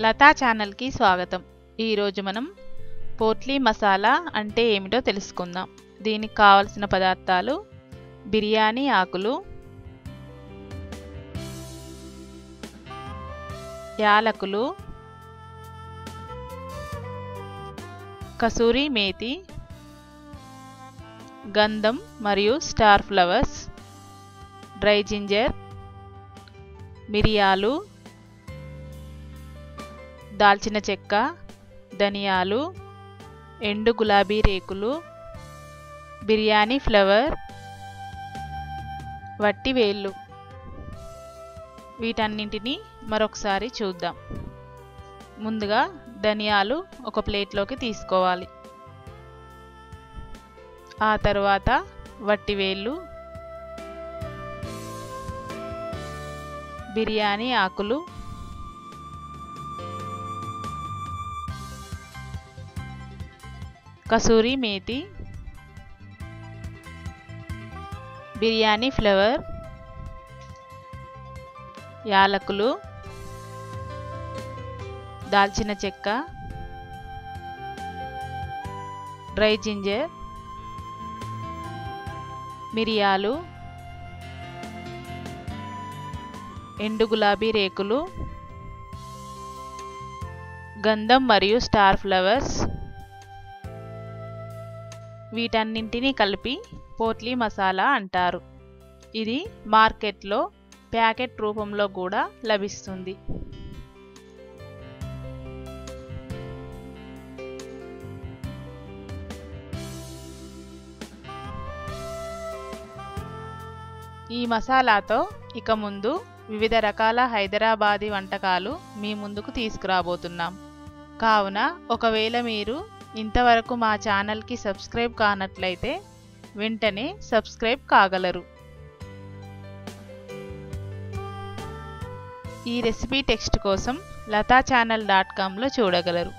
లతా ఛానల్కి స్వాగతం. ఈరోజు మనం పోట్లీ మసాలా అంటే ఏమిటో తెలుసుకుందాం. దీనికి కావలసిన పదార్థాలు: బిర్యానీ ఆకులు, యాలకులు, కసూరి మేతి, గంధం మరియు స్టార్ ఫ్లవర్స్, డ్రై జింజర్, మిరియాలు, దాల్చిన చెక్క, ధనియాలు, ఎండు గులాబీ రేకులు, బిర్యానీ ఫ్లేవర్, వట్టి వేళ్ళు. వీటన్నింటినీ మరొకసారి చూద్దాం. ముందుగా ధనియాలు ఒక ప్లేట్లోకి తీసుకోవాలి. ఆ తర్వాత వట్టి వేళ్ళు, బిర్యానీ ఆకులు, కసూరి మేతి, బిర్యానీ ఫ్లేవర్, యాలకులు, దాల్చిన చెక్క, డ్రై జింజర్, మిరియాలు, ఎండు గులాబీ రేకులు, గంధం మరియు స్టార్ ఫ్లవర్స్. వీటన్నింటినీ కలిపి పోట్లీ మసాలా అంటారు. ఇది మార్కెట్లో ప్యాకెట్ రూపంలో కూడా లభిస్తుంది. ఈ మసాలాతో ఇక ముందు వివిధ రకాల హైదరాబాదీ వంటకాలు మీ ముందుకు తీసుకురాబోతున్నాం. కావున ఒకవేళ మీరు ఇంతవరకు మా ఛానల్కి సబ్స్క్రైబ్ కానట్లయితే వెంటనే సబ్స్క్రైబ్ కాగలరు. ఈ రెసిపీ టెక్స్ట్ కోసం lataChannel.comలో చూడగలరు.